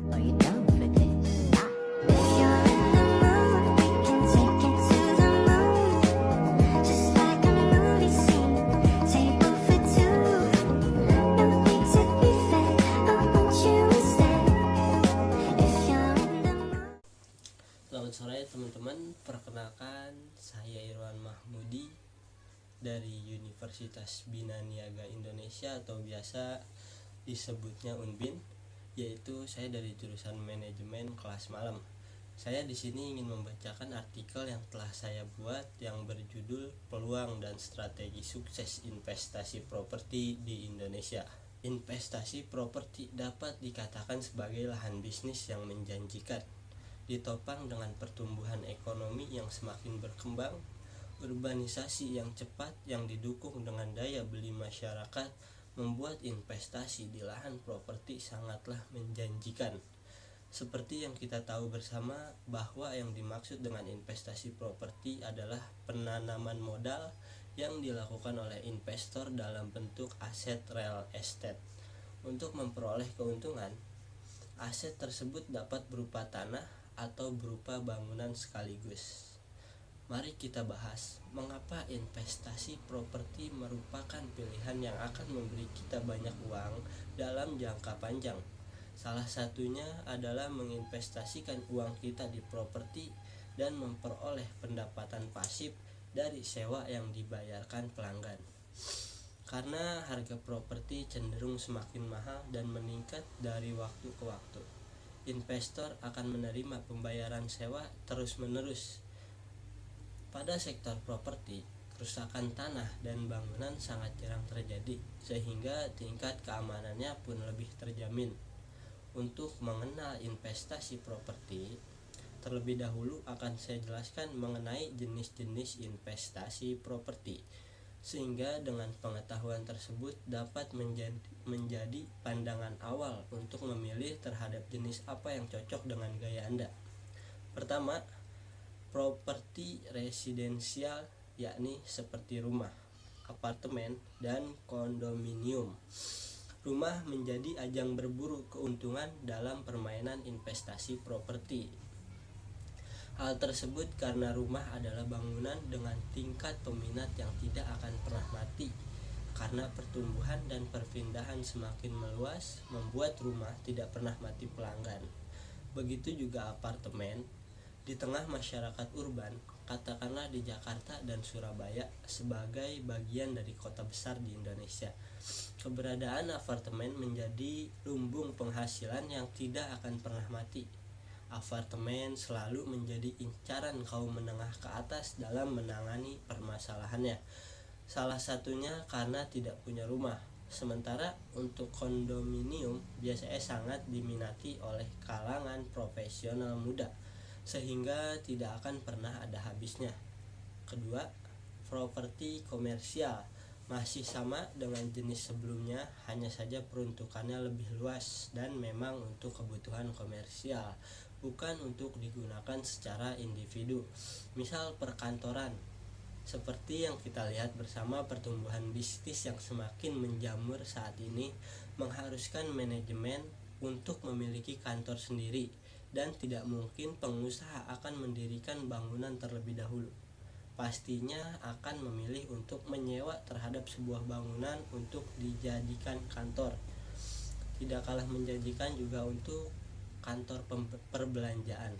Are you down for this? If you're in the mood, we can take it to the moon. Just like a movie scene, table for two. No need to be fake, I want you to stay. If you're in the mood. Selamat sore teman-teman, perkenalkan saya Irwan Mahmudi dari Universitas Bina Niaga Indonesia atau biasa disebutnya UNBIN, yaitu saya dari jurusan manajemen kelas malam. Saya di sini ingin membacakan artikel yang telah saya buat yang berjudul Peluang dan Strategi Sukses Investasi Properti di Indonesia. Investasi properti dapat dikatakan sebagai lahan bisnis yang menjanjikan, ditopang dengan pertumbuhan ekonomi yang semakin berkembang, urbanisasi yang cepat yang didukung dengan daya beli masyarakat membuat investasi di lahan properti sangatlah menjanjikan. Seperti yang kita tahu bersama bahwa yang dimaksud dengan investasi properti adalah penanaman modal yang dilakukan oleh investor dalam bentuk aset real estate. Untuk memperoleh keuntungan, aset tersebut dapat berupa tanah atau berupa bangunan sekaligus. Mari kita bahas mengapa investasi properti merupakan pilihan yang akan memberi kita banyak uang dalam jangka panjang. Salah satunya adalah menginvestasikan uang kita di properti dan memperoleh pendapatan pasif dari sewa yang dibayarkan pelanggan. Karena harga properti cenderung semakin mahal dan meningkat dari waktu ke waktu, investor akan menerima pembayaran sewa terus-menerus. Pada sektor properti, kerusakan tanah dan bangunan sangat jarang terjadi, sehingga tingkat keamanannya pun lebih terjamin. Untuk mengenal investasi properti, terlebih dahulu akan saya jelaskan mengenai jenis-jenis investasi properti, sehingga dengan pengetahuan tersebut dapat menjadi pandangan awal untuk memilih terhadap jenis apa yang cocok dengan gaya Anda. Pertama, properti residensial, yakni seperti rumah, apartemen, dan kondominium. Rumah menjadi ajang berburu keuntungan dalam permainan investasi properti. Hal tersebut karena rumah adalah bangunan dengan tingkat peminat yang tidak akan pernah mati. Karena pertumbuhan dan perpindahan semakin meluas, membuat rumah tidak pernah mati pelanggan. Begitu juga apartemen. Di tengah masyarakat urban, katakanlah di Jakarta dan Surabaya sebagai bagian dari kota besar di Indonesia, keberadaan apartemen menjadi lumbung penghasilan yang tidak akan pernah mati. Apartemen selalu menjadi incaran kaum menengah ke atas dalam menangani permasalahannya. Salah satunya karena tidak punya rumah. Sementara untuk kondominium biasanya sangat diminati oleh kalangan profesional muda, sehingga tidak akan pernah ada habisnya. Kedua, properti komersial masih sama dengan jenis sebelumnya, hanya saja peruntukannya lebih luas dan memang untuk kebutuhan komersial, bukan untuk digunakan secara individu. Misal perkantoran. Seperti yang kita lihat bersama, pertumbuhan bisnis yang semakin menjamur saat ini mengharuskan manajemen untuk memiliki kantor sendiri, dan tidak mungkin pengusaha akan mendirikan bangunan terlebih dahulu. Pastinya akan memilih untuk menyewa terhadap sebuah bangunan untuk dijadikan kantor. Tidak kalah menjanjikan juga untuk kantor perbelanjaan.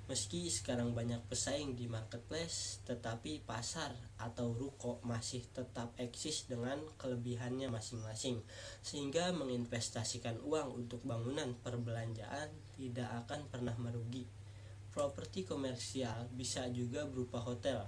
Meski sekarang banyak pesaing di marketplace, tetapi pasar atau ruko masih tetap eksis dengan kelebihannya masing-masing, sehingga menginvestasikan uang untuk bangunan perbelanjaan tidak akan pernah merugi. Properti komersial bisa juga berupa hotel,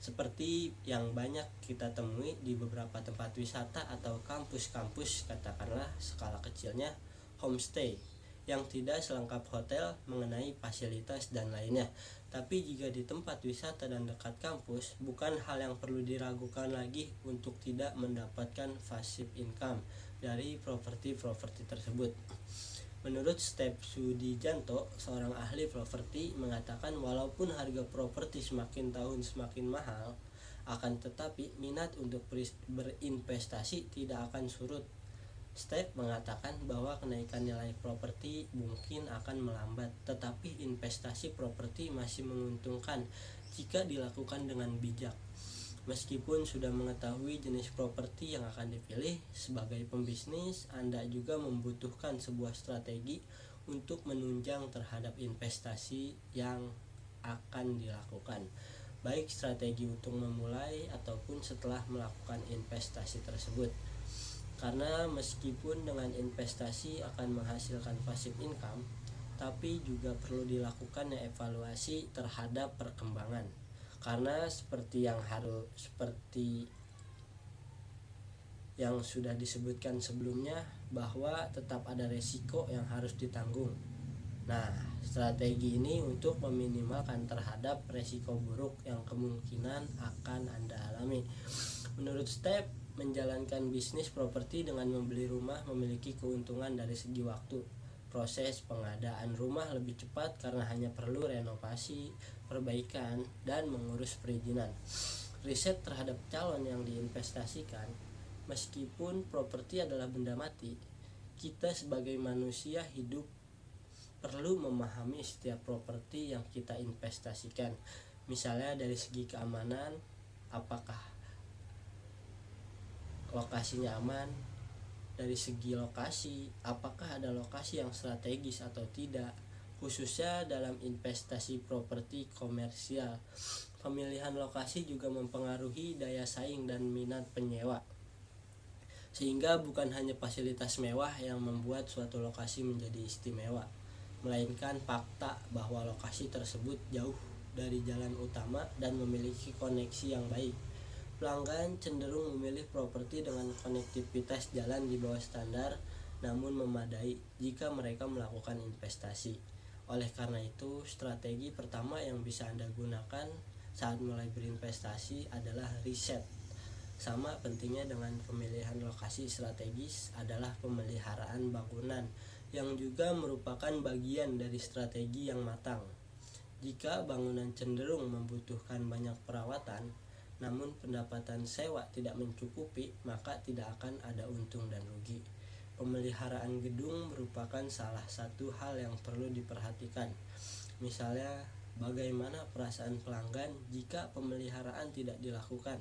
seperti yang banyak kita temui di beberapa tempat wisata atau kampus-kampus, katakanlah skala kecilnya homestay, yang tidak selengkap hotel mengenai fasilitas dan lainnya. Tapi jika di tempat wisata dan dekat kampus, bukan hal yang perlu diragukan lagi untuk tidak mendapatkan passive income dari properti-properti tersebut. Menurut Step Sudijanto, seorang ahli properti, mengatakan walaupun harga properti semakin tahun semakin mahal, akan tetapi minat untuk berinvestasi tidak akan surut. Step mengatakan bahwa kenaikan nilai properti mungkin akan melambat, tetapi investasi properti masih menguntungkan jika dilakukan dengan bijak. Meskipun sudah mengetahui jenis properti yang akan dipilih, sebagai pembisnis Anda juga membutuhkan sebuah strategi untuk menunjang terhadap investasi yang akan dilakukan, baik strategi untuk memulai ataupun setelah melakukan investasi tersebut. Karena meskipun dengan investasi akan menghasilkan passive income, tapi juga perlu dilakukan evaluasi terhadap perkembangan. Karena seperti yang sudah disebutkan sebelumnya, bahwa tetap ada resiko yang harus ditanggung. Nah, strategi ini untuk meminimalkan terhadap resiko buruk yang kemungkinan akan Anda alami. Menurut Step, menjalankan bisnis properti dengan membeli rumah memiliki keuntungan dari segi waktu. Proses pengadaan rumah lebih cepat karena hanya perlu renovasi, perbaikan, dan mengurus perizinan. Riset terhadap calon yang diinvestasikan, meskipun properti adalah benda mati, kita sebagai manusia hidup perlu memahami setiap properti yang kita investasikan. Misalnya dari segi keamanan, apakah lokasinya aman, dari segi lokasi, apakah ada lokasi yang strategis atau tidak, khususnya dalam investasi properti komersial. Pemilihan lokasi juga mempengaruhi daya saing dan minat penyewa, sehingga bukan hanya fasilitas mewah yang membuat suatu lokasi menjadi istimewa, melainkan fakta bahwa lokasi tersebut jauh dari jalan utama dan memiliki koneksi yang baik. Pelanggan cenderung memilih properti dengan konektivitas jalan di bawah standar namun memadai jika mereka melakukan investasi. Oleh karena itu, strategi pertama yang bisa Anda gunakan saat mulai berinvestasi adalah riset. Sama pentingnya dengan pemilihan lokasi strategis adalah pemeliharaan bangunan, yang juga merupakan bagian dari strategi yang matang. Jika bangunan cenderung membutuhkan banyak perawatan, namun pendapatan sewa tidak mencukupi, maka tidak akan ada untung dan rugi. Pemeliharaan gedung merupakan salah satu hal yang perlu diperhatikan. Misalnya, bagaimana perasaan pelanggan jika pemeliharaan tidak dilakukan,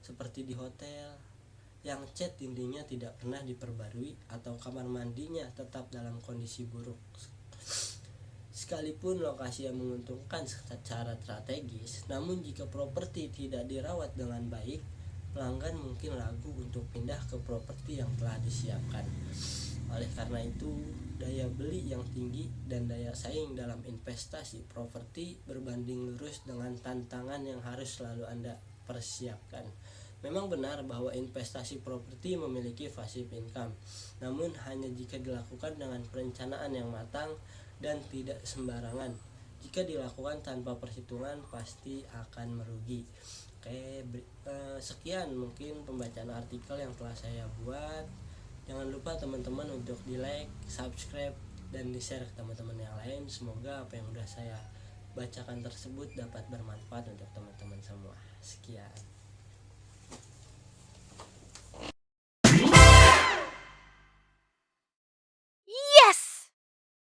seperti di hotel yang cat dindingnya tidak pernah diperbarui atau kamar mandinya tetap dalam kondisi buruk. Sekalipun lokasi yang menguntungkan secara strategis, namun jika properti tidak dirawat dengan baik, pelanggan mungkin ragu untuk pindah ke properti yang telah disiapkan. Oleh karena itu, daya beli yang tinggi dan daya saing dalam investasi properti berbanding lurus dengan tantangan yang harus selalu Anda persiapkan. Memang benar bahwa investasi properti memiliki passive income, namun hanya jika dilakukan dengan perencanaan yang matang dan tidak sembarangan. Jika dilakukan tanpa perhitungan, pasti akan merugi. Oke, sekian mungkin pembacaan artikel yang telah saya buat. Jangan lupa teman-teman untuk di like, subscribe, dan di share ke teman-teman yang lain. Semoga apa yang sudah saya bacakan tersebut dapat bermanfaat untuk teman-teman semua. Sekian.